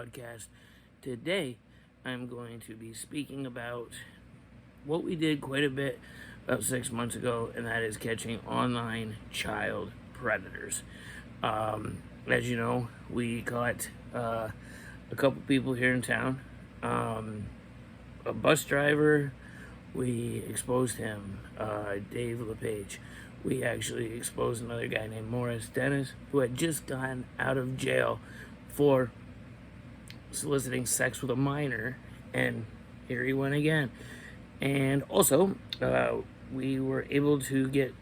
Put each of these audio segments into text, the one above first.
podcast. Today, I'm going to be speaking about what we did quite a bit about 6 months ago, and that is catching online child predators. As you know, we caught a couple people here in town. A bus driver, we exposed him, Dave LePage. We actually exposed another guy named Morris Dennis, who had just gotten out of jail for soliciting sex with a minor, and here he went again. And also, we were able to get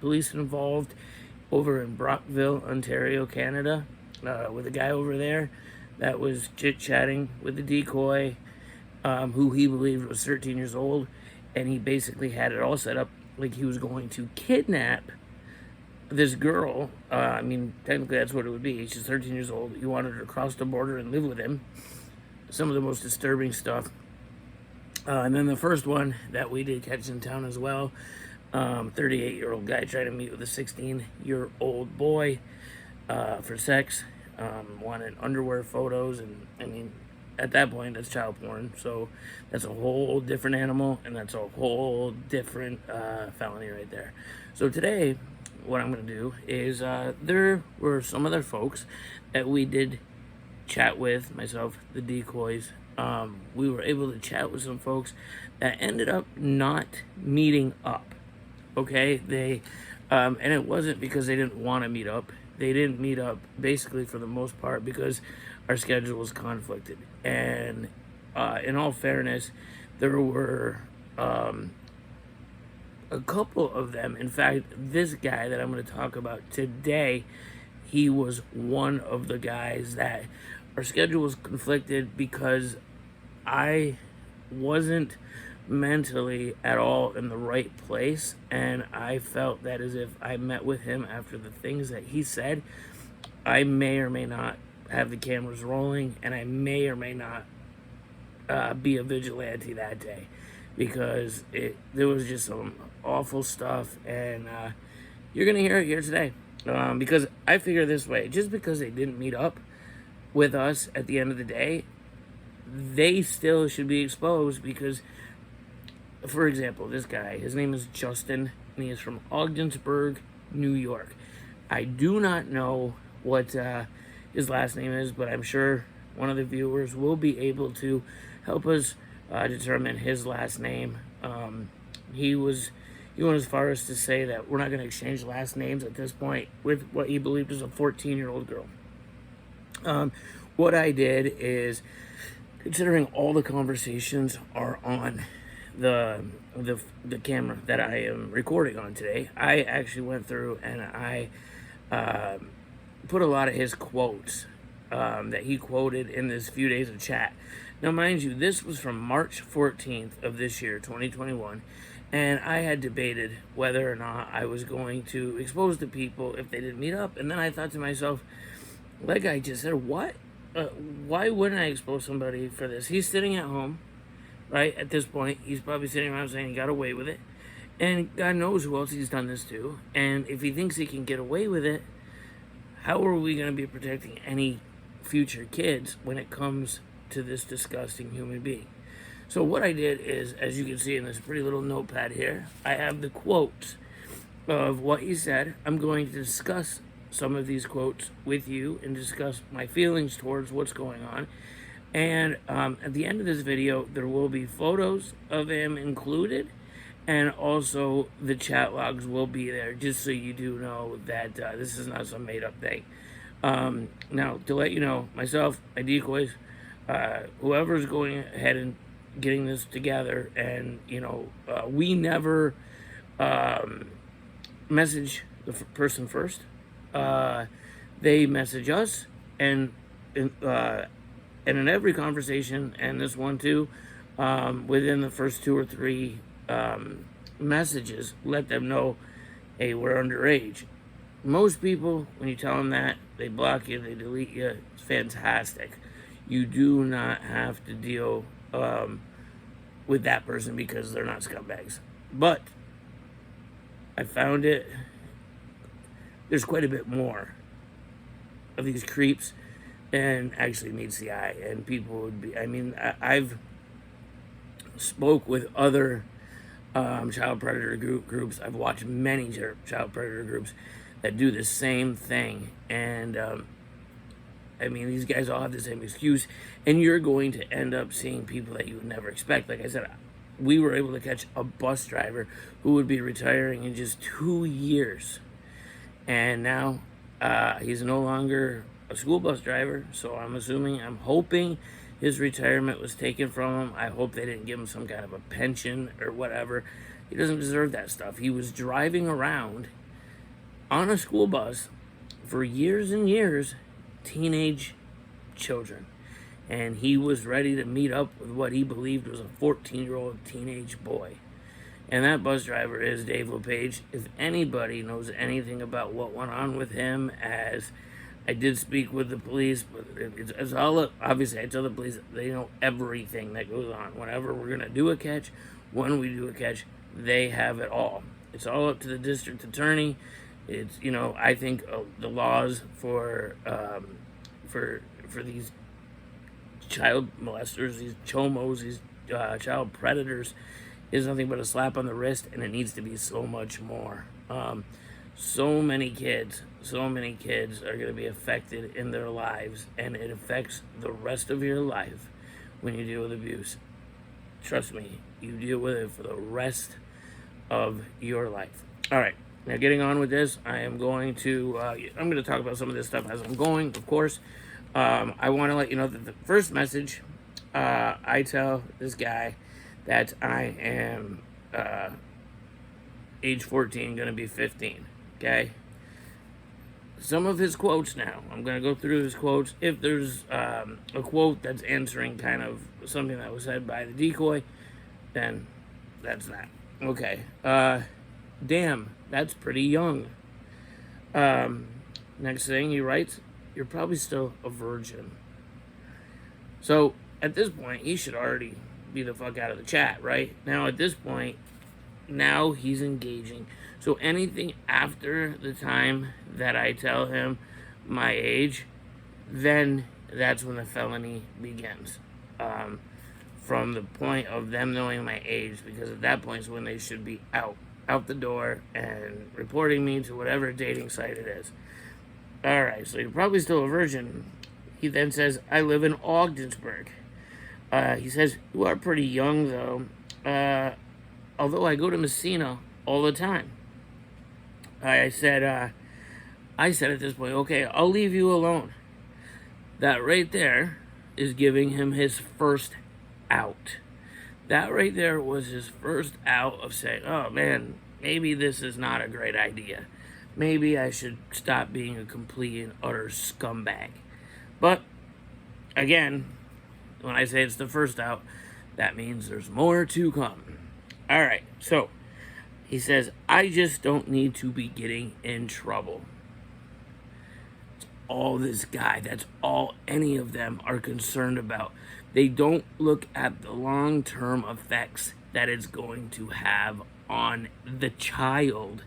police involved over in Brockville, Ontario, Canada, with a guy over there that was chit-chatting with the decoy, who he believed was 13 years old, and he basically had it all set up like he was going to kidnap this girl. Technically that's what it would be. She's 13 years old. He wanted her to cross the border and live with him. Some of the most disturbing stuff. And then the first one that we did catch in town as well, 38-year-old guy trying to meet with a 16-year-old boy for sex. Wanted underwear photos, and at that point, that's child porn. So that's a whole different animal, and that's a whole different felony right there. So today, what I'm going to do is there were some other folks that we did chat with, myself, the decoys. We were able to chat with some folks that ended up not meeting up. Okay, and it wasn't because they didn't want to meet up. They didn't meet up basically for the most part because our schedule was conflicted. And in all fairness, there were a couple of them. In fact, this guy that I'm going to talk about today, he was one of the guys that our schedule was conflicted because I wasn't mentally at all in the right place, and I felt that as if I met with him after the things that he said, I may or may not have the cameras rolling, and I may or may not be a vigilante that day, because there was just some awful stuff, and you're gonna hear it here today, because I figure this way: just because they didn't meet up with us at the end of the day, they still should be exposed. Because, for example, this guy, his name is Justin, and he is from Ogdensburg, New York. I do not know what his last name is, but I'm sure one of the viewers will be able to help us determine his last name. He went as far as to say that we're not going to exchange last names at this point with what he believed was a 14-year-old girl. What I did is, considering all the conversations are on the camera that I am recording on today, I actually went through and I put a lot of his quotes that he quoted in this few days of chat. Now, mind you, this was from March 14th of this year, 2021, and I had debated whether or not I was going to expose the people if they didn't meet up. And then I thought to myself, that guy just said, what? Why wouldn't I expose somebody for this? He's sitting at home, right? At this point, he's probably sitting around saying he got away with it. And God knows who else he's done this to. And if he thinks he can get away with it, how are we going to be protecting any future kids when it comes to this disgusting human being? So what I did is, as you can see in this pretty little notepad here, I have the quotes of what he said. I'm going to discuss some of these quotes with you and discuss my feelings towards what's going on. And at the end of this video, there will be photos of him included, and also the chat logs will be there, just so you do know that this is not some made-up thing. Now, to let you know, myself, my decoys, whoever's going ahead and getting this together, and, we never message the person first. They message us, and in every conversation, and this one too, within the first 2 or 3 messages, let them know, hey, we're underage. Most people, when you tell them that, they block you, they delete you. It's fantastic. You do not have to deal with that person because they're not scumbags. But I found there's quite a bit more of these creeps and actually meets the eye. And people would be, I mean, I've spoke with other child predator groups. I've watched many child predator groups that do the same thing. And I mean, these guys all have the same excuse. And you're going to end up seeing people that you would never expect. Like I said, we were able to catch a bus driver who would be retiring in just 2 years. And now he's no longer a school bus driver. So I'm hoping his retirement was taken from him. I hope they didn't give him some kind of a pension or whatever. He doesn't deserve that stuff. He was driving around on a school bus for years and years, teenage children. And he was ready to meet up with what he believed was a 14-year-old teenage boy. And that bus driver is Dave LePage. If anybody knows anything about what went on with him, as I did speak with the police, but it's all, obviously I tell the police they know everything that goes on. Whenever we're going to do a catch, when we do a catch, they have it all. It's all up to the district attorney. It's, you know, I think the laws for these child molesters, these chomos, these child predators, is nothing but a slap on the wrist, and it needs to be so much more. So many kids are going to be affected in their lives, and it affects the rest of your life when you deal with abuse. Trust me, you deal with it for the rest of your life. All right, now getting on with this, I'm going to talk about some of this stuff as I'm going, of course. I want to let you know that the first message, I tell this guy that I am age 14, going to be 15, okay? Some of his quotes now. I'm going to go through his quotes. If there's a quote that's answering kind of something that was said by the decoy, then that's that. Okay. Damn, that's pretty young. Next thing he writes, you're probably still a virgin. So, at this point, he should already be the fuck out of the chat, right? Now, at this point, now he's engaging. So anything after the time that I tell him my age, then that's when the felony begins. From the point of them knowing my age, because at that point is when they should be out the door and reporting me to whatever dating site it is. Alright, so you're probably still a virgin. He then says, I live in Ogdensburg. He says, you are pretty young, though. Although I go to Messina all the time. I said at this point, okay, I'll leave you alone. That right there is giving him his first out. That right there was his first out of saying, oh man, maybe this is not a great idea. Maybe I should stop being a complete and utter scumbag. But, again, when I say it's the first out, that means there's more to come. Alright, so, he says, I just don't need to be getting in trouble. That's all this guy, that's all any of them are concerned about. They don't look at the long-term effects that it's going to have on the child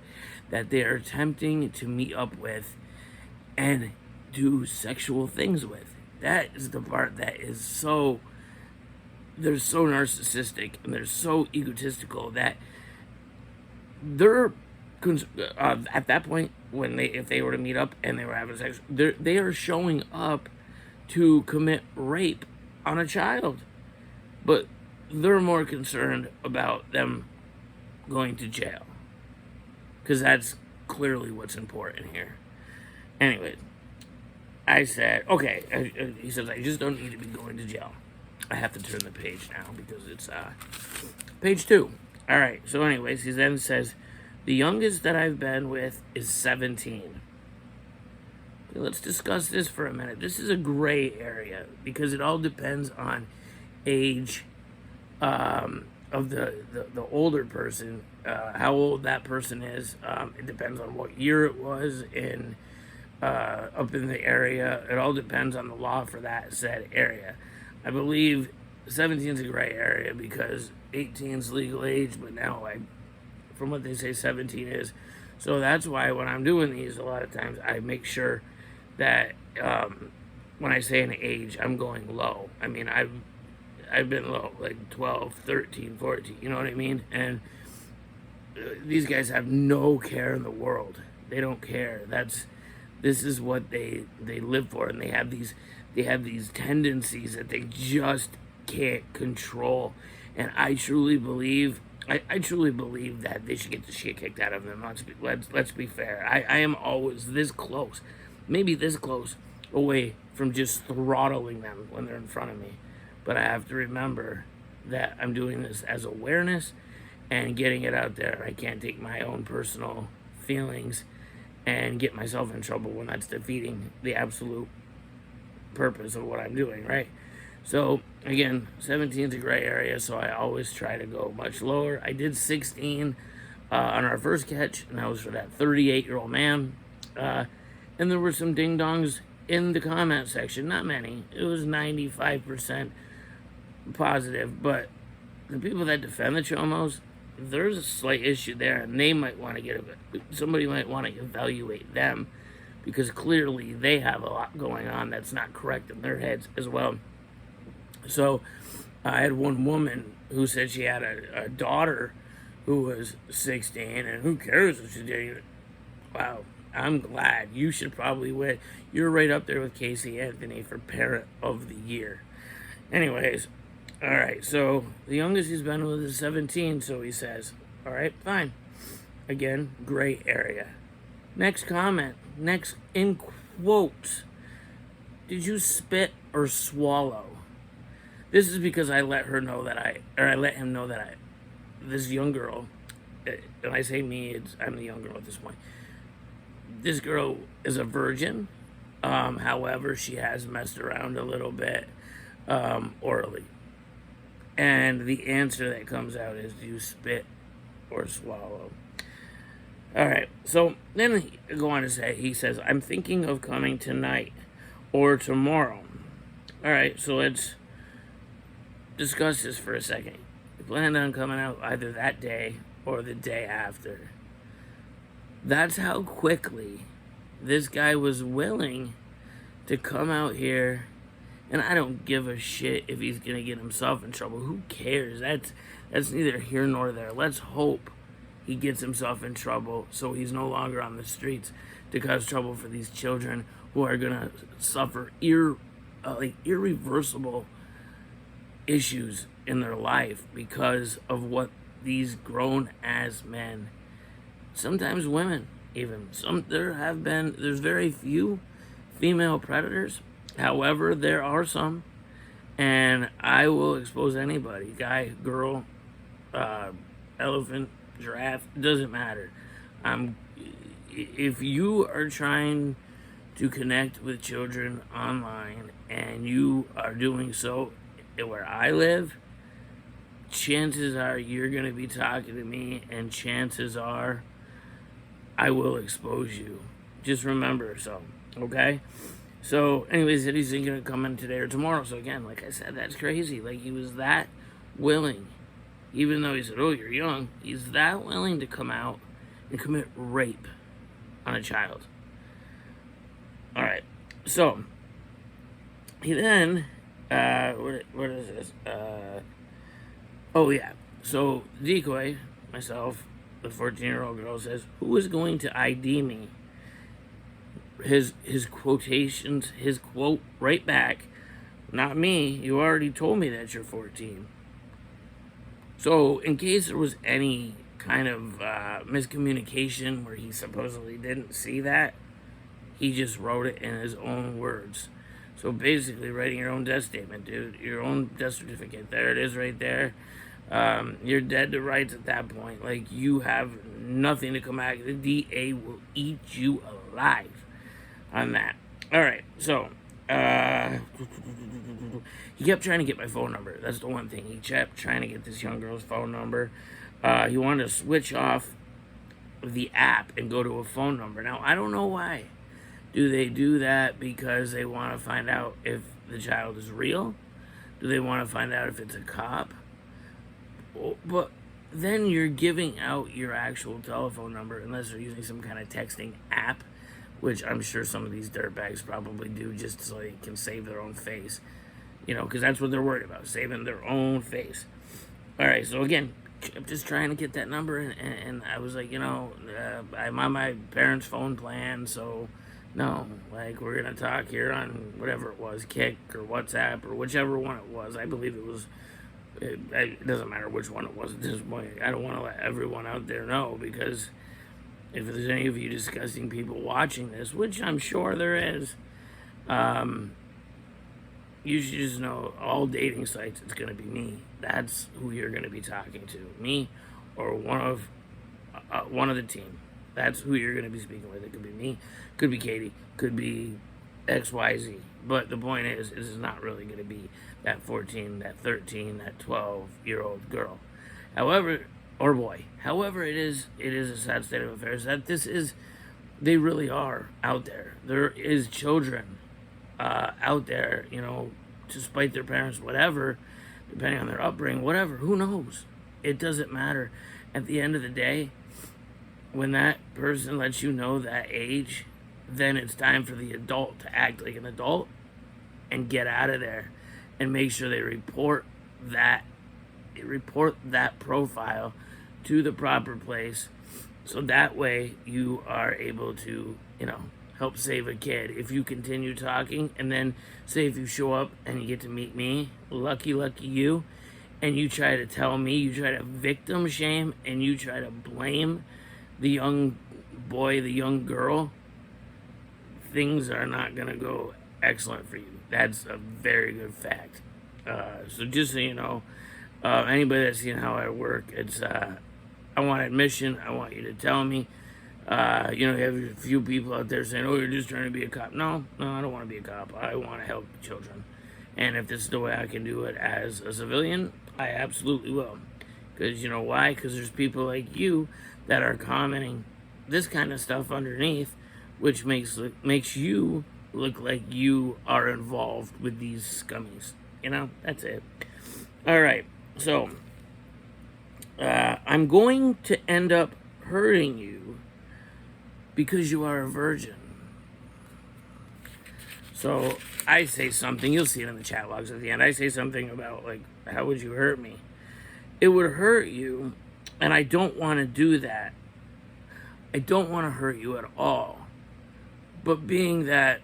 that they are attempting to meet up with and do sexual things with. That is the part that is so, they're so narcissistic and they're so egotistical that they're at that point when if they were to meet up and they were having sex, they are showing up to commit rape on a child, but they're more concerned about them going to jail, because that's clearly what's important here. Anyways, I said, okay, he says, I just don't need to be going to jail. I have to turn the page now because it's page 2. All right, so anyways, he then says, the youngest that I've been with is 17. Okay, let's discuss this for a minute. This is a gray area because it all depends on age of the older person, how old that person is. It depends on what year it was in up in the area. It all depends on the law for that said area. I believe 17 is a gray area because 18 is legal age, but now from what they say 17 is. So that's why when I'm doing these, a lot of times I make sure that when I say an age, I'm going low. I mean, I've been low, like 12, 13, 14, you know what I mean? And these guys have no care in the world. They don't care. This is what they live for, and they have these tendencies that they just can't control. And I truly believe that they should get the shit kicked out of them. Let's be fair. I am always this close, maybe this close away from just throttling them when they're in front of me. But I have to remember that I'm doing this as awareness and getting it out there. I can't take my own personal feelings and get myself in trouble when that's defeating the absolute purpose of what I'm doing, right? So, again, 17 is a gray area, so I always try to go much lower. I did 16 on our first catch, and that was for that 38-year-old man. And there were some ding-dongs in the comment section. Not many. It was 95% positive, but the people that defend the Chomos, there's a slight issue there, and they might want to somebody might want to evaluate them, because clearly they have a lot going on that's not correct in their heads as well. So I had one woman who said she had a daughter who was 16, and who cares if she's dating? Wow, I'm glad. You should probably win. You're right up there with Casey Anthony for Parent of the Year. Anyways, all right, so the youngest he's been with is 17, so he says, all right, fine. Again, gray area. Next comment, next in quotes. Did you spit or swallow? This is because I let him know that this young girl, and I say me, I'm the young girl at this point. This girl is a virgin. However, she has messed around a little bit orally. And the answer that comes out is, do you spit or swallow? All right, so then he go on to say, he says, I'm thinking of coming tonight or tomorrow. All right, so let's discuss this for a second. You planned on coming out either that day or the day after. That's how quickly this guy was willing to come out here. And I don't give a shit if he's gonna get himself in trouble. Who cares? That's neither here nor there. Let's hope he gets himself in trouble so he's no longer on the streets to cause trouble for these children who are gonna suffer irreversible issues in their life because of what these grown-ass men, sometimes women even, there's very few female predators. However, there are some, and I will expose anybody, guy, girl, elephant, giraffe, doesn't matter. If you are trying to connect with children online and you are doing so where I live, chances are you're going to be talking to me, and chances are I will expose you. Just remember so, okay? So, anyways, said he's thinking of coming today or tomorrow. So, again, like I said, that's crazy. Like, he was that willing. Even though he said, oh, you're young. He's that willing to come out and commit rape on a child. All right. So, he then, what is this? Oh, yeah. So, Decoy, myself, the 14-year-old girl, says, who is going to ID me? His quotations, his quote right back, not me, you already told me that you're 14. So, in case there was any kind of miscommunication where he supposedly didn't see that, he just wrote it in his own words. So, basically, writing your own death statement, dude, your own death certificate, there it is right there. You're dead to rights at that point. Like, you have nothing to come back. The DA will eat you alive on that. All right, so he kept trying to get my phone number. That's the one thing. He kept trying to get this young girl's phone number. He wanted to switch off the app and go to a phone number. Now, I don't know why. Do they do that because they want to find out if the child is real? Do they want to find out if it's a cop? But then you're giving out your actual telephone number, unless they're using some kind of texting app, which I'm sure some of these dirtbags probably do just so they can save their own face, because that's what they're worried about, saving their own face. All right, so again, I'm just trying to get that number, and I was like, I'm on my parents' phone plan, so no, like, we're going to talk here on whatever it was, Kick or WhatsApp or whichever one it was. I believe it was, it doesn't matter which one it was at this point. I don't want to let everyone out there know, because if there's any of you disgusting people watching this, which I'm sure there is, you should just know all dating sites, it's going to be me. That's who you're going to be talking to. Me or one of the team. That's who you're going to be speaking with. It could be me, could be Katie, could be XYZ. But the point is not really going to be that 14, that 13, that 12-year-old girl. However, or boy. However, it is a sad state of affairs that they really are out there. There is children out there, to spite their parents, whatever, depending on their upbringing, whatever, who knows? It doesn't matter. At the end of the day, when that person lets you know that age, then it's time for the adult to act like an adult and get out of there and make sure they report that profile to the proper place, so that way you are able to, help save a kid. If you continue talking, and then say if you show up and you get to meet me, lucky you, and you try to tell me, you try to victim shame, and you try to blame the young boy, the young girl, things are not going to go excellent for you. That's a very good fact. So just so you know, anybody that's seen how I work, it's, I want admission. I want you to tell me. You have a few people out there saying, oh, you're just trying to be a cop. No, I don't want to be a cop. I want to help children. And if this is the way I can do it as a civilian, I absolutely will. Because you know why? Because there's people like you that are commenting this kind of stuff underneath, which makes you look like you are involved with these scummies. That's it. All right, so I'm going to end up hurting you because you are a virgin. So I say something, you'll see it in the chat logs at the end. I say something about, like, how would you hurt me? It would hurt you, and I don't want to do that. I don't want to hurt you at all. But being that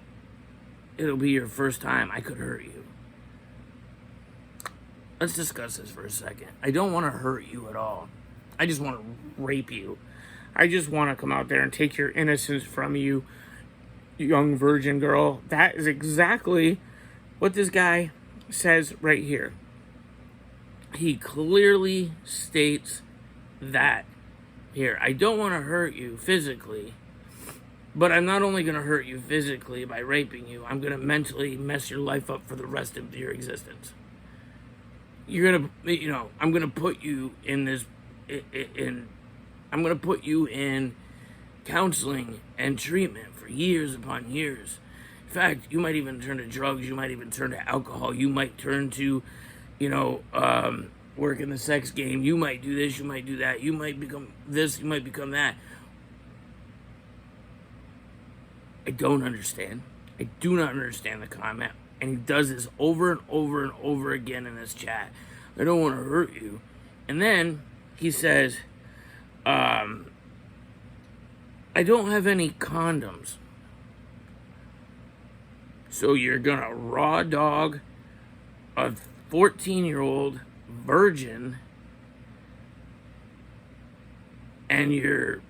it'll be your first time, I could hurt you. Let's discuss this for a second. I don't want to hurt you at all. I just want to rape you. I just want to come out there and take your innocence from you, young virgin girl. That is exactly what this guy says right here. He clearly states that here. I don't want to hurt you physically, but I'm not only going to hurt you physically by raping you, I'm going to mentally mess your life up for the rest of your existence. You're going to, I'm going to put you in this, I'm going to put you in counseling and treatment for years upon years. In fact, you might even turn to drugs. You might even turn to alcohol. You might turn to, work in the sex game. You might do this. You might do that. You might become this. You might become that. I don't understand. I do not understand the comment. And he does this over and over and over again in this chat. I don't want to hurt you. And then he says, I don't have any condoms. So you're going to raw dog a 14-year-old virgin, and you're,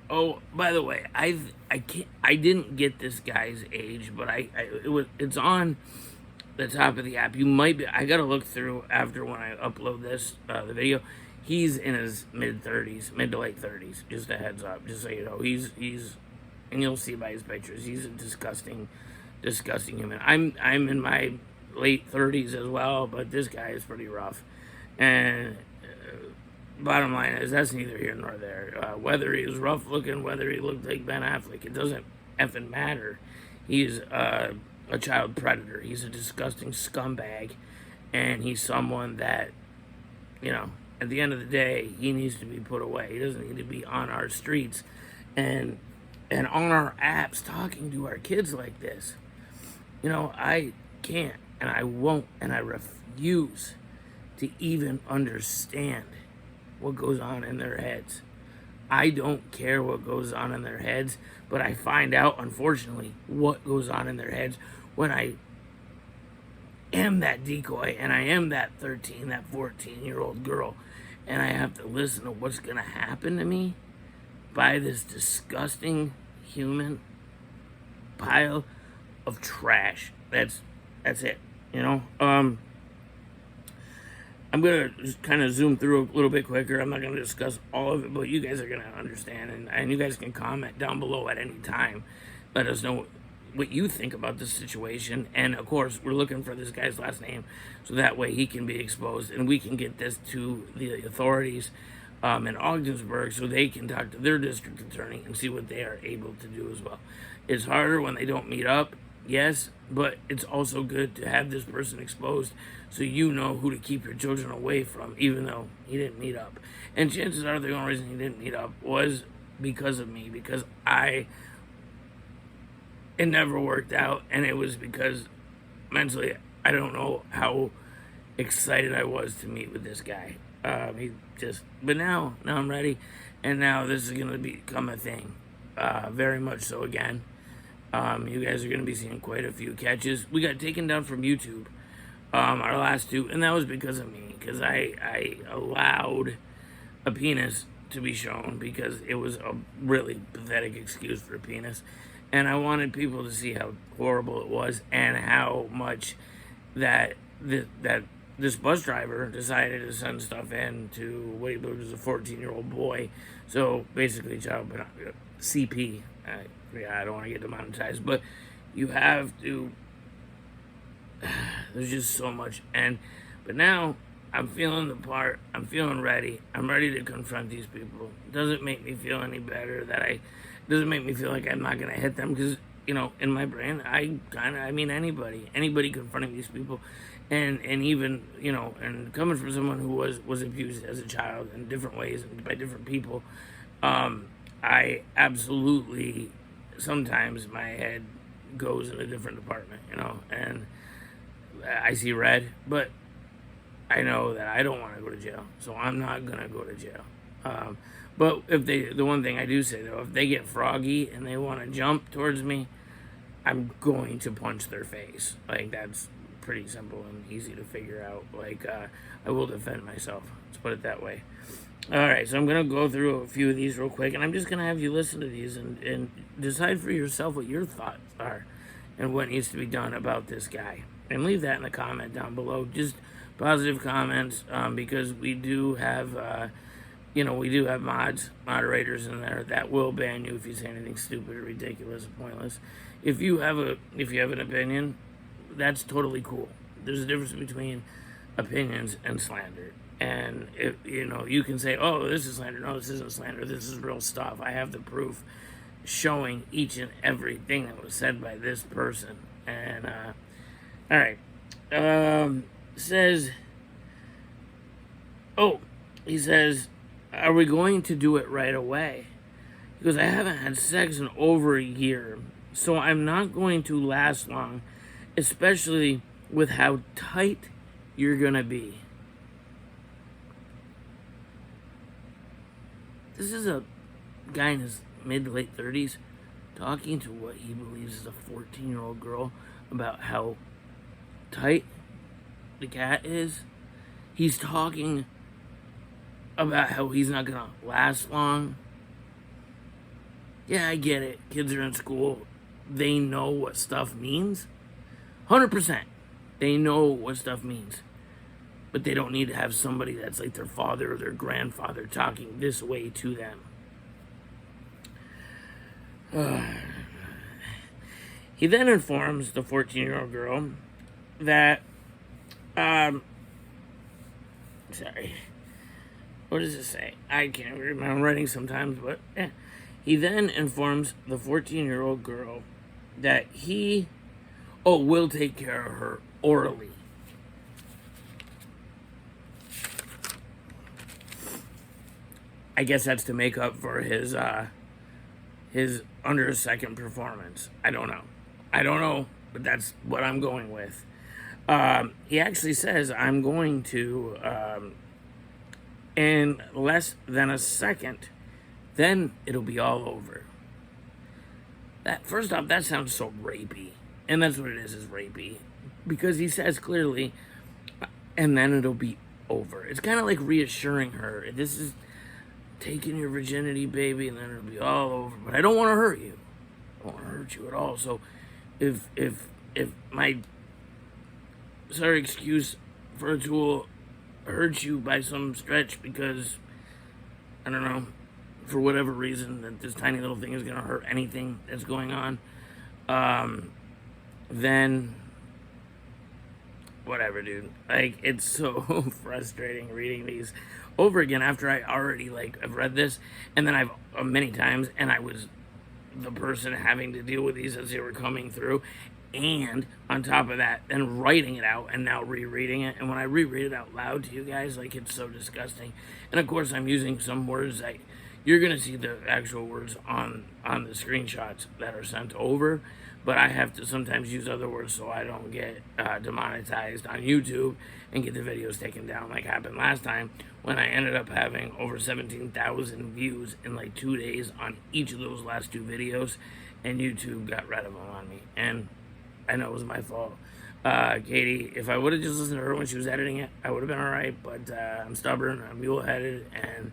oh, by the way, I didn't get this guy's age, but it's on the top of the app. You might be, I gotta look through after when I upload this, the video. He's in his mid to late 30s, just a heads up, just so you know. He's, and you'll see by his pictures, he's a disgusting human. I'm in my late 30s as well, but this guy is pretty rough. And bottom line is, that's neither here nor there. Whether he was rough looking, whether he looked like Ben Affleck, it doesn't effing matter. He's a child predator. He's a disgusting scumbag, and he's someone that, at the end of the day, he needs to be put away. He doesn't need to be on our streets. And and on our apps talking to our kids like this. I can't and I won't and I refuse to even understand what goes on in their heads. I don't care what goes on in their heads, but I find out, unfortunately, what goes on in their heads when I am that decoy and I am that 13, that 14-year-old girl, and I have to listen to what's going to happen to me by this disgusting human pile of trash. That's it. I'm going to just kind of zoom through a little bit quicker. I'm not going to discuss all of it, but you guys are going to understand. And you guys can comment down below at any time. Let us know what you think about this situation. And, of course, we're looking for this guy's last name so that way he can be exposed and we can get this to the authorities in Ogdensburg so they can talk to their district attorney and see what they are able to do as well. It's harder when they don't meet up. Yes, but it's also good to have this person exposed so you know who to keep your children away from, even though he didn't meet up. And chances are the only reason he didn't meet up was because of me, because it never worked out, and it was because mentally I don't know how excited I was to meet with this guy. But now I'm ready, and now this is going to become a thing, very much so again. You guys are going to be seeing quite a few catches. We got taken down from YouTube, our last two, and that was because of me, because I allowed a penis to be shown because it was a really pathetic excuse for a penis, and I wanted people to see how horrible it was and how much that this bus driver decided to send stuff in to what he believed was a 14-year-old boy. So basically, child CP. I don't want to get demonetized, but you have to. There's just so much, but now I'm feeling the part. I'm feeling ready. I'm ready to confront these people. It doesn't make me feel any better doesn't make me feel like I'm not gonna hit them because in my brain anybody confronting these people, and even and coming from someone who was abused as a child in different ways and by different people, I absolutely sometimes my head goes in a different department, and I see red, but I know that I don't want to go to jail, so I'm not gonna go to jail. But if the one thing I do say though, if they get froggy and they want to jump towards me, I'm going to punch their face. Like, that's pretty simple and easy to figure out. Like, I will defend myself. Let's put it that way. All right, so I'm going to go through a few of these real quick, and I'm just going to have you listen to these and decide for yourself what your thoughts are and what needs to be done about this guy. And leave that in the comment down below. Just positive comments, because we do have... we do have moderators in there that will ban you if you say anything stupid or ridiculous or pointless. If you have an opinion, that's totally cool. There's a difference between opinions and slander. And if you can say, "Oh, this is slander." No, this isn't slander. This is real stuff. I have the proof showing each and everything that was said by this person. And all right, says, he says, "Are we going to do it right away?" He goes, "I haven't had sex in over a year, so I'm not going to last long, especially with how tight you're going to be." This is a guy in his mid to late 30s talking to what he believes is a 14-year-old girl about how tight the cat is. He's talking about how he's not gonna last long. Yeah, I get it. Kids are in school. They know what stuff means. 100%. They know what stuff means. But they don't need to have somebody that's like their father or their grandfather talking this way to them. He then informs the 14-year-old girl that, sorry, what does it say? I can't read my own writing sometimes, but yeah. He then informs the 14-year-old girl that he, will take care of her orally. I guess that's to make up for his his under a second performance. I don't know, but that's what I'm going with. He actually says, I'm going to, in less than a second, then it'll be all over. That, first off, that sounds so rapey. And that's what it is rapey. Because he says clearly, and then it'll be over. It's kind of like reassuring her. This is taking your virginity, baby, and then it'll be all over. But I don't want to hurt you. I don't want to hurt you at all. So if my, sorry, excuse for a tool hurts you by some stretch because, I don't know, for whatever reason, that this tiny little thing is going to hurt anything that's going on, then whatever, dude. Like, it's so frustrating reading these over again after I already, like, I've read this, and then I've many times, and I was the person having to deal with these as they were coming through, and on top of that, then writing it out and now rereading it. And when I reread it out loud to you guys, like, it's so disgusting. And of course, I'm using some words that you're gonna see the actual words on the screenshots that are sent over, but I have to sometimes use other words so I don't get demonetized on YouTube and get the videos taken down, like happened last time when I ended up having over 17,000 views in like 2 days on each of those last 2 videos, and YouTube got rid of them on me. And I know it was my fault. Katie, if I would have just listened to her when she was editing it, I would have been all right, but I'm stubborn, I'm mule-headed, and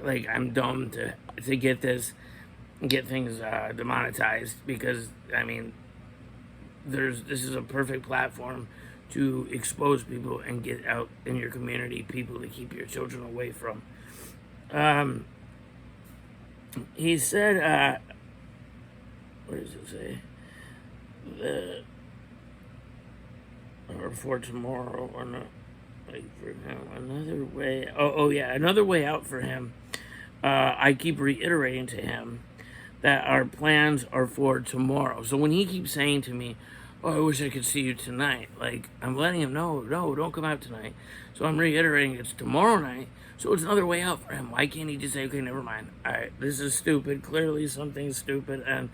like, I'm dumb to get this, get things demonetized, because, I mean, this is a perfect platform to expose people and get out in your community people to keep your children away from. He said, what does it say? Or for tomorrow, or not, like, for him, another way, another way out for him. I keep reiterating to him that our plans are for tomorrow. So when he keeps saying to me, oh, I wish I could see you tonight, like, I'm letting him know, no, don't come out tonight. So I'm reiterating it's tomorrow night, so it's another way out for him. Why can't he just say, okay, never mind, all right, this is stupid, clearly something's stupid, and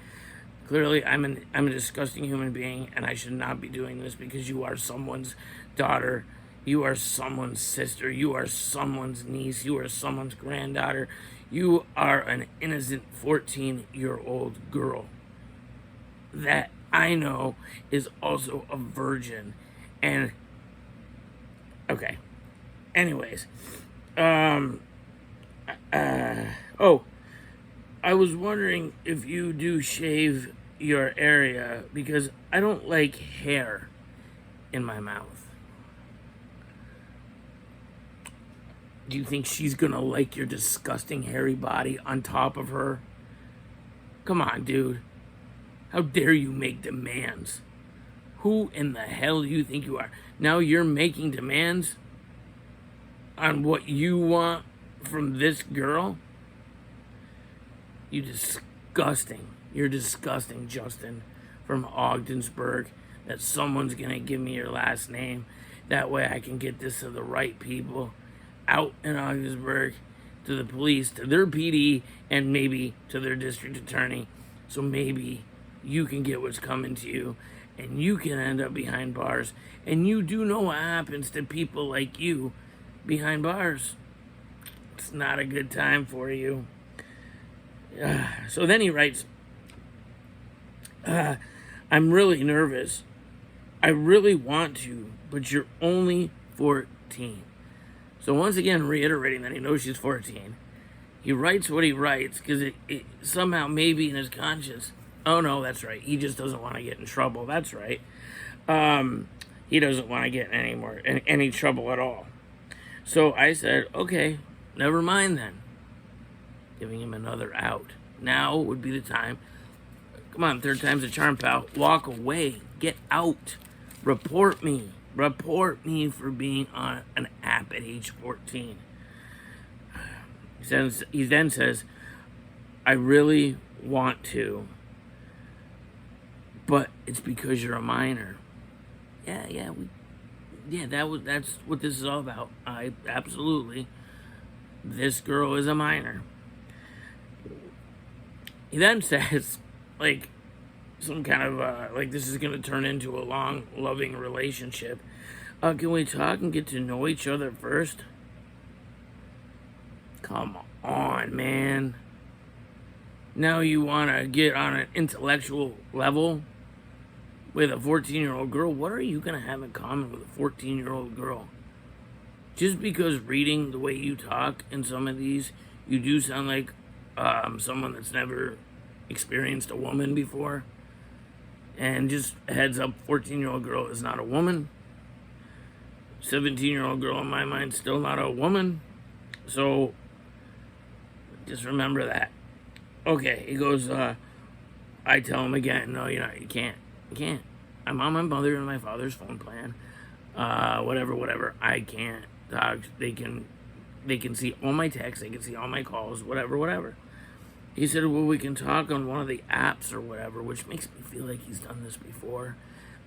clearly I'm a disgusting human being, and I should not be doing this because you are someone's daughter, you are someone's sister, you are someone's niece, you are someone's granddaughter, you are an innocent 14-year-old girl that I know is also a virgin. And okay, anyways, I was wondering if you do shave your area, because I don't like hair in my mouth. Do you think she's gonna like your disgusting hairy body on top of her? Come on, dude. How dare you make demands? Who in the hell do you think you are? Now you're making demands on what you want from this girl? You disgusting. You're disgusting, Justin, from Ogdensburg. That someone's gonna give me your last name. That way I can get this to the right people out in Ogdensburg, to the police, to their PD, and maybe to their district attorney. So maybe you can get what's coming to you, and you can end up behind bars. And you do know what happens to people like you behind bars. It's not a good time for you. So then he writes, I'm really nervous. I really want to, but you're only 14. So once again, reiterating that he knows she's 14. He writes what he writes because it somehow maybe in his conscience, oh no, that's right, he just doesn't want to get in trouble. That's right. He doesn't want to get in any trouble at all. So I said, okay, never mind then. Giving him another out. Now would be the time. Come on, third time's a charm, pal. Walk away. Get out. Report me. Report me for being on an app at age 14. He then says, I really want to, but it's because you're a minor. That's what this is all about. Absolutely. This girl is a minor. He then says, like, some kind of, like, this is going to turn into a long, loving relationship. Can we talk and get to know each other first? Come on, man. Now you want to get on an intellectual level with a 14-year-old girl? What are you going to have in common with a 14-year-old girl? Just because reading the way you talk in some of these, you do sound like someone that's never experienced a woman before. And just heads up, 14-year-old girl is not a woman. 17-year-old girl, in my mind, still not a woman. So, just remember that. Okay, he goes, I tell him again, no, you can't. You can't. I'm on my mother and my father's phone plan. Whatever. I can't talk. They can see all my texts. They can see all my calls. Whatever. He said, well, we can talk on one of the apps or whatever, which makes me feel like he's done this before.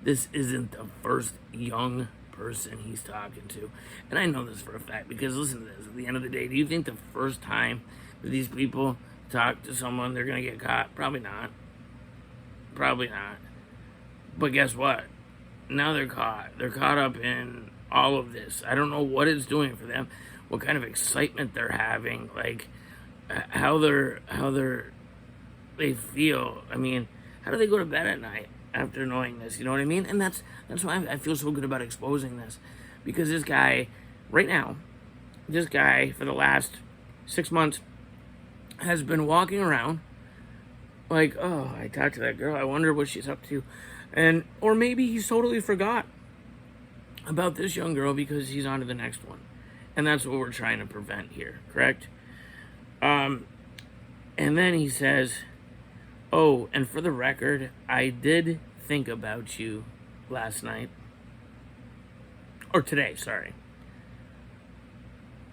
This isn't the first young person he's talking to. And I know this for a fact because listen to this. At the end of the day, do you think the first time that these people talk to someone, they're going to get caught? Probably not. But guess what? Now they're caught. They're caught up in all of this. I don't know what it's doing for them, what kind of excitement they're having, like how they feel. I mean, how do they go to bed at night after knowing this? You know what I mean? And that's why I feel so good about exposing this, because this guy right now, for the last 6 months has been walking around like, oh, I talked to that girl, I wonder what she's up to. And or maybe he's totally forgot about this young girl because he's on to the next one. And that's what we're trying to prevent here, correct? And then he says, oh, and for the record, I did think about you last night. Or today, sorry.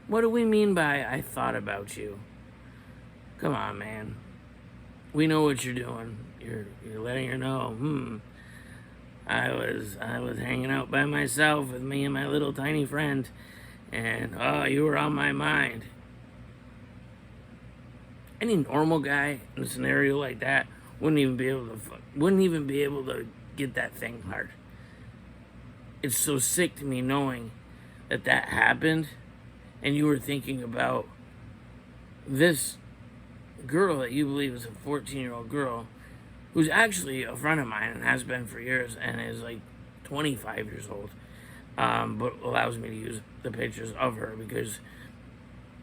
What do we mean by I thought about you? Come on, man. We know what you're doing. You're letting her know, I was hanging out by myself with me and my little tiny friend, and you were on my mind. Any normal guy in a scenario like that wouldn't even be able to get that thing hard. It's so sick to me knowing that happened, and you were thinking about this girl that you believe is a 14-year-old girl, who's actually a friend of mine and has been for years, and is like 25 years old, but allows me to use the pictures of her because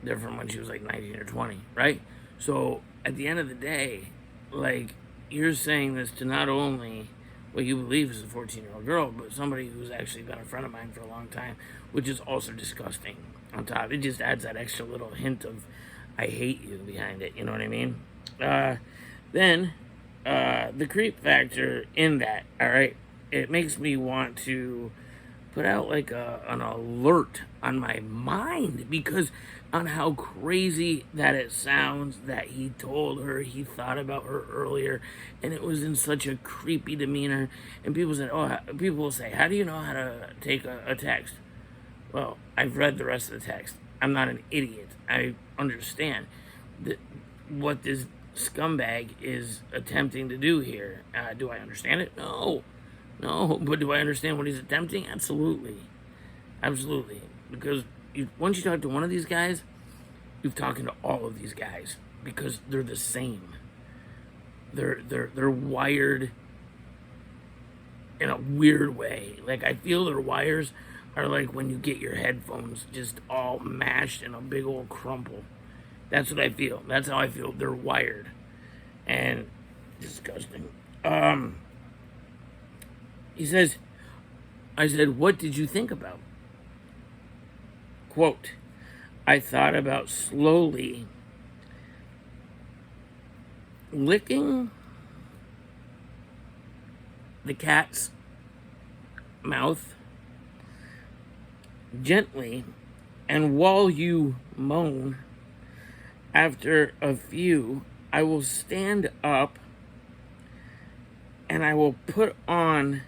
they're from when she was like 19 or 20, right? So at the end of the day, like, you're saying this to not only what you believe is a 14-year-old girl, but somebody who's actually been a friend of mine for a long time, which is also disgusting on top. It just adds that extra little hint of I hate you behind it, you know what I mean? Then the creep factor in that, all right, it makes me want to put out like an alert on my mind, because on how crazy that it sounds that he told her he thought about her earlier, and it was in such a creepy demeanor. And people will say, how do you know how to take a text? Well, I've read the rest of the text. I'm not an idiot. I understand what this scumbag is attempting to do here. Do I understand it? No. But do I understand what he's attempting? Absolutely. Because once you talk to one of these guys, you've talking to all of these guys, because they're the same. They're wired in a weird way. Like, I feel their wires are like when you get your headphones just all mashed in a big old crumple. That's what I feel. That's how I feel. They're wired. And disgusting. He says, I said, what did you think about? Quote, I thought about slowly licking the cat's mouth gently, and while you moan, after a few, I will stand up and I will put on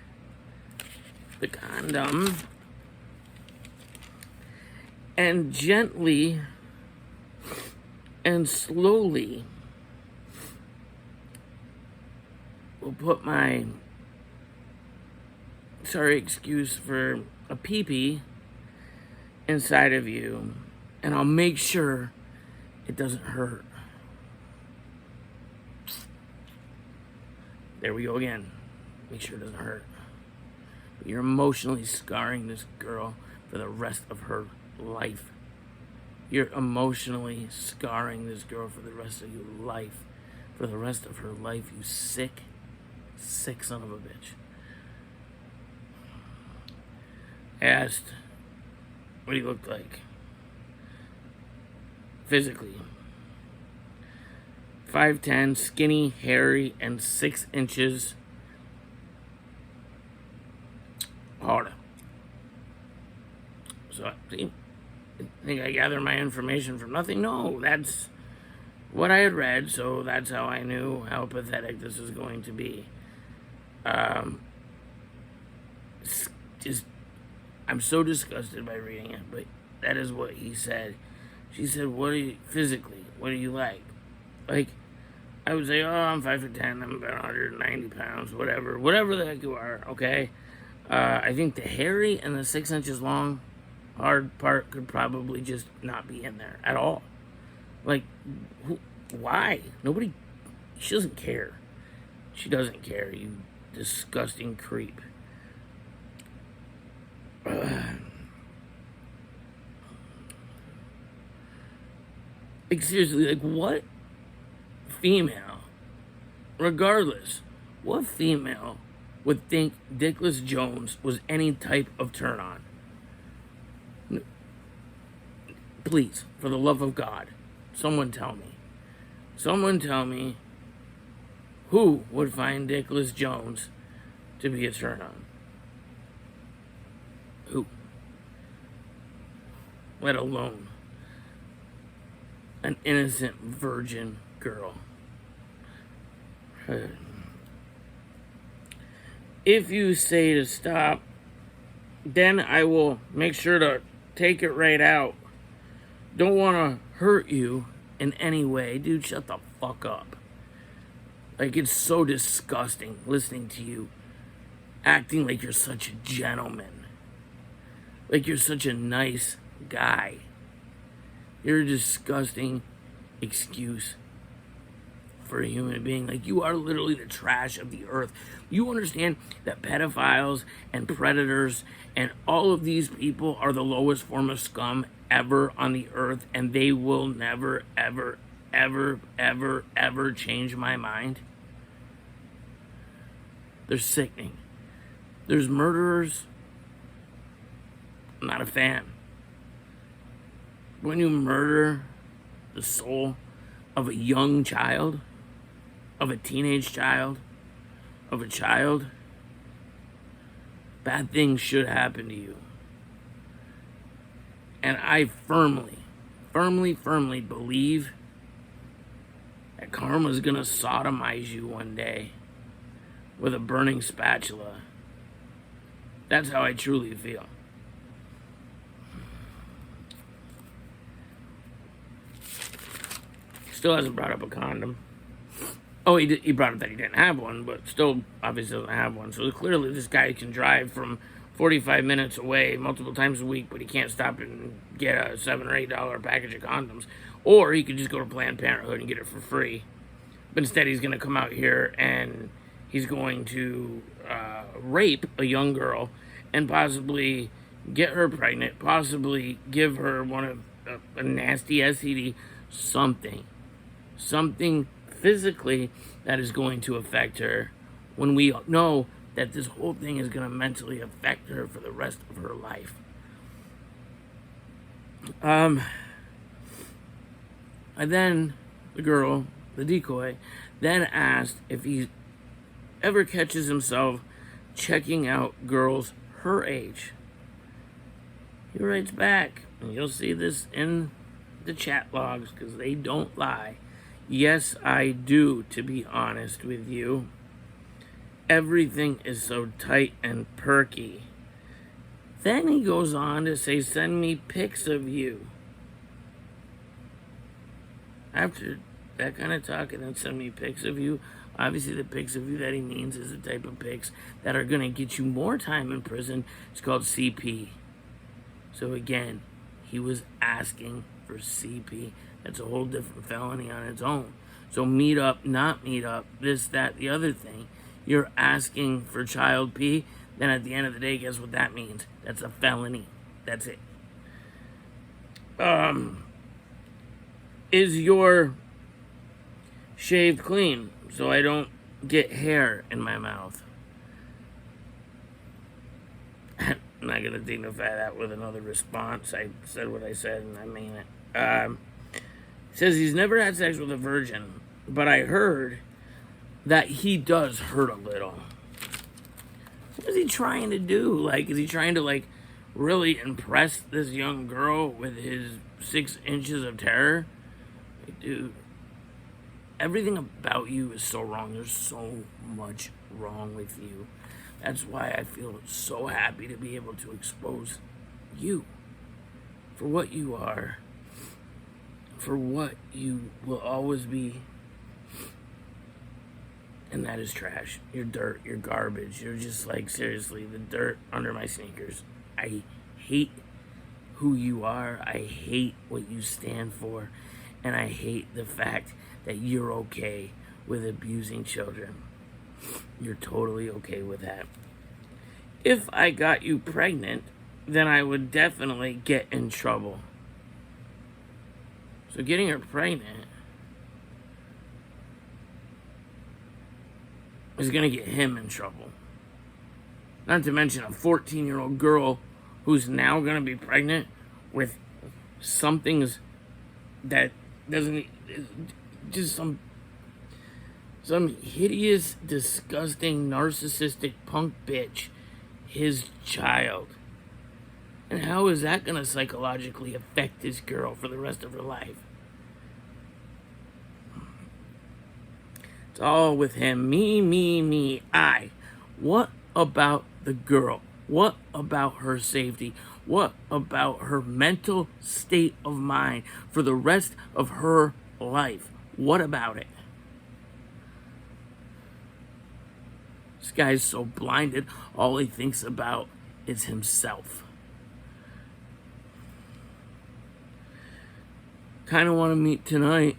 the condom and gently and slowly will put my sorry excuse for a pee-pee inside of you, and I'll make sure it doesn't hurt. There we go again. Make sure it doesn't hurt. But you're emotionally scarring this girl for the rest of her life. You're emotionally scarring this girl for the rest of your life. For the rest of her life, you sick son of a bitch. I asked what he looked like physically. 5'10", skinny, hairy, and 6 inches harder. So, see, I think I gather my information from nothing. No, that's what I had read, so that's how I knew how pathetic this was going to be. I'm so disgusted by reading it, but that is what he said. She said, what do you like? Like, I would say, I'm 5'10", I'm about 190 pounds, whatever the heck you are, okay? I think the hairy and the 6 inches long hard part could probably just not be in there at all. Like, why? She doesn't care. She doesn't care, you disgusting creep. Like, seriously, like, what female, regardless, what female would think Dickless Jones was any type of turn on? Please, for the love of God, someone tell me. Someone tell me who would find Dickless Jones to be a turn on. Who? Let alone an innocent virgin girl. If you say to stop, then I will make sure to take it right out. Don't want to hurt you in any way. Dude, shut the fuck up. Like, it's so disgusting listening to you acting like you're such a gentleman. Like you're such a nice guy. You're a disgusting excuse for a human being. Like, you are literally the trash of the earth. You understand that pedophiles and predators and all of these people are the lowest form of scum ever on the earth, and they will never, ever, ever, ever, ever change my mind? They're sickening. There's murderers. I'm not a fan. When you murder the soul of a young child, of a teenage child, of a child, bad things should happen to you. And I firmly believe that karma's gonna sodomize you one day with a burning spatula. That's how I truly feel. Still hasn't brought up a condom. Oh, he brought up that he didn't have one, but still obviously doesn't have one. So clearly this guy can drive from 45 minutes away multiple times a week, but he can't stop and get a $7 or $8 package of condoms. Or he could just go to Planned Parenthood and get it for free. But instead he's going to come out here and he's going to rape a young girl and possibly get her pregnant, possibly give her a nasty STD, something physically that is going to affect her, when we know that this whole thing is going to mentally affect her for the rest of her life. And then the girl, the decoy, then asked if he ever catches himself checking out girls her age. He writes back, and you'll see this in the chat logs because they don't lie. Yes, I do, to be honest with you. Everything is so tight and perky. Then he goes on to say, send me pics of you. After that kind of talk and then send me pics of you. Obviously, the pics of you that he means is the type of pics that are going to get you more time in prison. It's called CP. So again, he was asking for CP. That's a whole different felony on its own. So meet up, not meet up, this, that, the other thing. You're asking for child P, then at the end of the day, guess what that means? That's a felony. That's it. Is your shaved clean so I don't get hair in my mouth? I'm not going to dignify that with another response. I said what I said and I mean it. Says he's never had sex with a virgin, but I heard that he does hurt a little. What is he trying to do? Like, is he trying to, like, really impress this young girl with his 6 inches of terror? Like, dude, everything about you is so wrong. There's so much wrong with you. That's why I feel so happy to be able to expose you for what you are, for what you will always be. And that is trash. You're dirt. You're garbage. You're just like, seriously, the dirt under my sneakers. I hate who you are. I hate what you stand for. And I hate the fact that you're okay with abusing children. You're totally okay with that. If I got you pregnant, then I would definitely get in trouble. So getting her pregnant is going to get him in trouble. Not to mention a 14-year-old girl who's now going to be pregnant with something that doesn't, just some hideous, disgusting, narcissistic punk bitch, his child. And how is that going to psychologically affect this girl for the rest of her life? It's all with him. Me, I. What about the girl? What about her safety? What about her mental state of mind for the rest of her life? What about it? This guy's so blinded, all he thinks about is himself. Kind of want to meet tonight.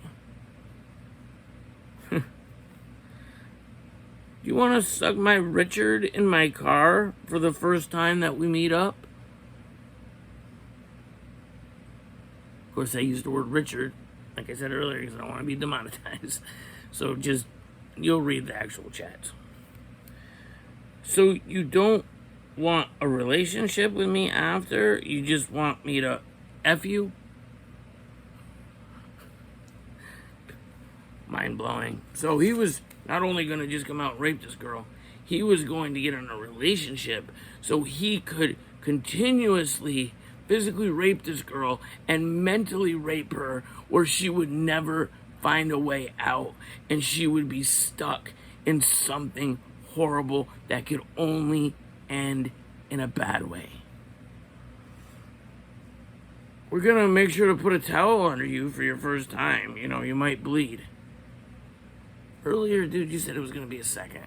You want to suck my Richard in my car for the first time that we meet up? Of course, I used the word Richard, like I said earlier, because I don't want to be demonetized. So just, you'll read the actual chats. So you don't want a relationship with me after? You just want me to F you? Mind-blowing. So he was not only going to just come out and rape this girl, he was going to get in a relationship so he could continuously physically rape this girl and mentally rape her where she would never find a way out and she would be stuck in something horrible that could only end in a bad way. We're going to make sure to put a towel under you for your first time. You know, you might bleed. Earlier, dude, you said it was going to be a second.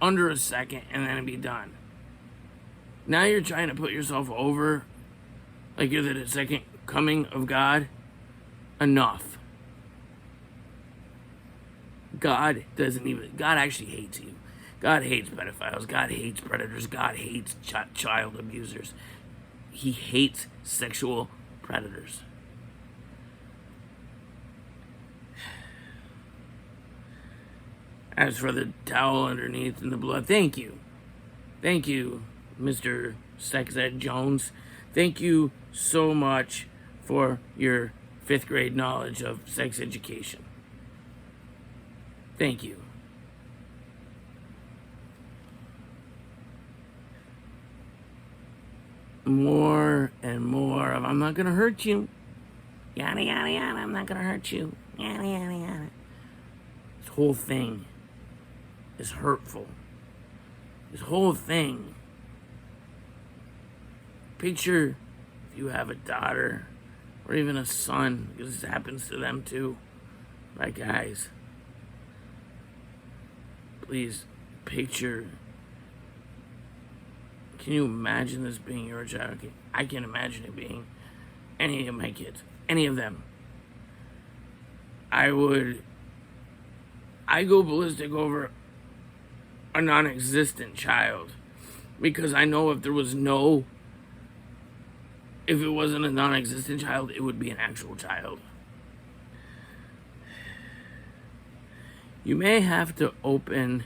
Under a second, and then it'd be done. Now you're trying to put yourself over like you're the second coming of God. Enough. God actually hates you. God hates pedophiles. God hates predators. God hates child abusers. He hates sexual predators. As for the towel underneath and the blood, thank you. Thank you, Mr. Sex Ed Jones. Thank you so much for your 5th grade knowledge of sex education. Thank you. More and more of, I'm not going to hurt you. Yada, yada, yada, I'm not going to hurt you. Yada, yada, yada. This whole thing is hurtful. This whole thing. Picture if you have a daughter or even a son, because this happens to them too. My guys, please picture. Can you imagine this being your child? I can't imagine it being any of my kids, any of them. I go ballistic over a non-existent child, because I know if it wasn't a non-existent child, it would be an actual child. You may have to open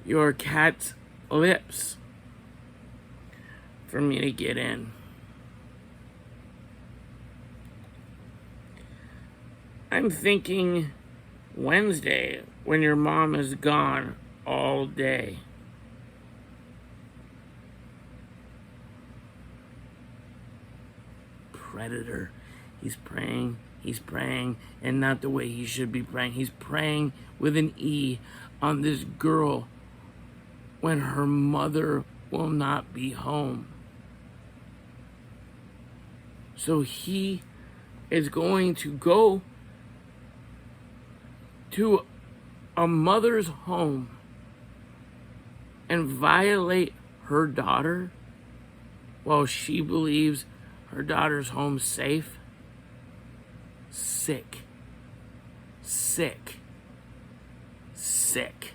your cat's lips for me to get in. I'm thinking Wednesday, when your mom is gone all day. Predator. He's praying, and not the way he should be praying. He's praying with an E on this girl when her mother will not be home. So he is going to go to a mother's home and violate her daughter while she believes her daughter's home safe. Sick. Sick. Sick.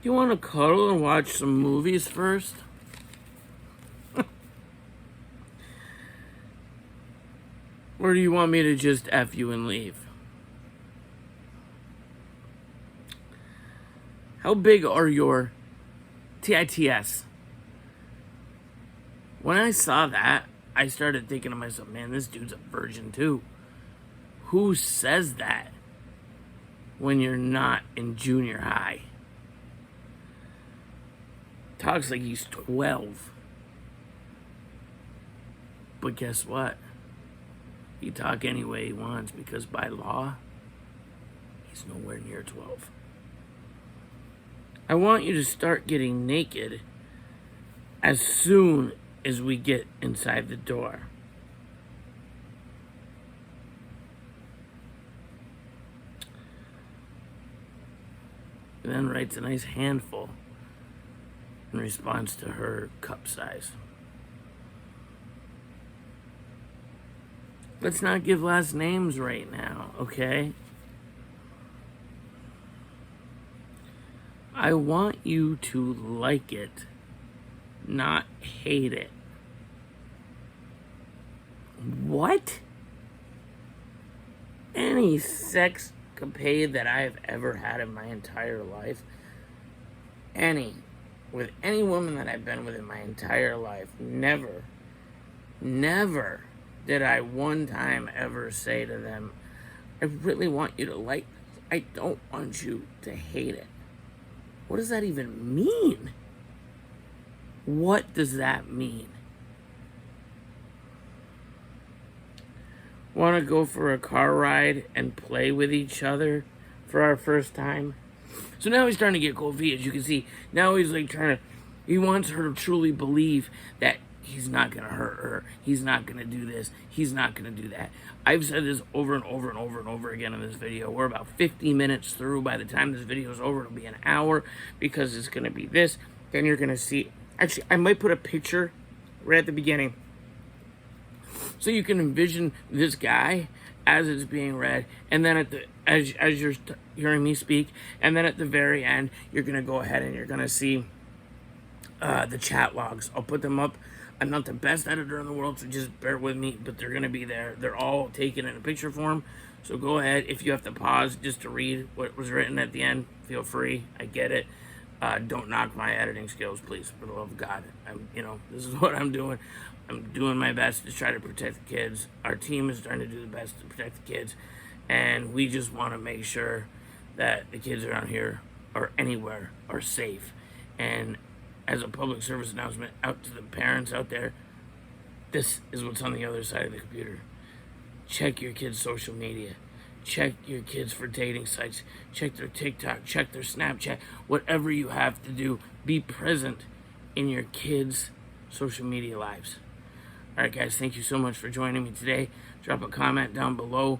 Do you want to cuddle and watch some movies first? Or do you want me to just F you and leave? How big are your tits? When I saw that, I started thinking to myself, man, this dude's a virgin too. Who says that when you're not in junior high? Talks like he's 12. But guess what? He talk any way he wants, because by law, he's nowhere near 12. I want you to start getting naked as soon as we get inside the door. And then writes a nice handful in response to her cup size. Let's not give last names right now, okay? I want you to like it, not hate it. What? Any sexcapade that I've ever had in my entire life, with any woman that I've been with in my entire life, never did I one time ever say to them, I really want you to like this. I don't want you to hate it. What does that even mean? What does that mean? Want to go for a car ride and play with each other for our first time? So now he's starting to get cold feet, as you can see. Now he's like he wants her to truly believe that he's not going to hurt her. He's not going to do this. He's not going to do that. I've said this over and over and over and over again in this video. We're about 50 minutes through. By the time this video is over, it'll be an hour, because it's going to be this. Then you're going to see. Actually, I might put a picture right at the beginning, so you can envision this guy as it's being read, and then as you're hearing me speak, and then at the very end, you're going to go ahead and you're going to see the chat logs. I'll put them up. I'm not the best editor in the world, so just bear with me, but they're going to be there. They're all taken in a picture form, so go ahead. If you have to pause just to read what was written at the end, feel free. I get it. Don't knock my editing skills, please, for the love of God. This is what I'm doing. I'm doing my best to try to protect the kids. Our team is trying to do the best to protect the kids, and we just want to make sure that the kids around here or anywhere are safe. And as a public service announcement out to the parents out there, this is what's on the other side of the computer. Check your kids' social media. Check your kids for dating sites. Check their TikTok. Check their Snapchat. Whatever you have to do, be present in your kids' social media lives. All right, guys, thank you so much for joining me today. Drop a comment down below.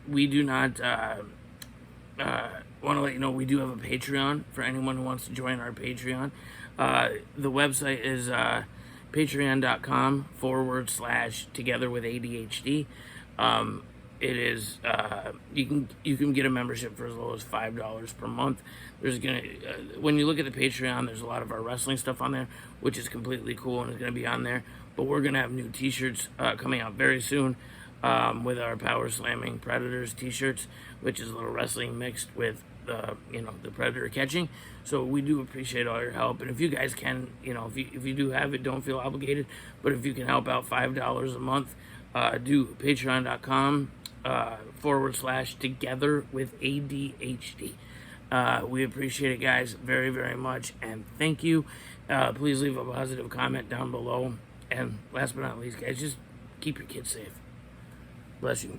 We do not want to let you know we do have a Patreon for anyone who wants to join our Patreon. The website is patreon.com/together with ADHD. It is you can get a membership for as low as $5 per month. There's when you look at the Patreon, there's a lot of our wrestling stuff on there, which is completely cool and is gonna be on there. But we're gonna have new T-shirts coming out very soon with our Power Slamming Predators T-shirts, which is a little wrestling mixed with the predator catching. So we do appreciate all your help, and if you guys can, if you do have it, don't feel obligated, but if you can help out $5 a month, do patreon.com /together with ADHD. We appreciate it, guys, very, very much, and thank you. Please leave a positive comment down below, and last but not least, guys, just keep your kids safe. Bless you.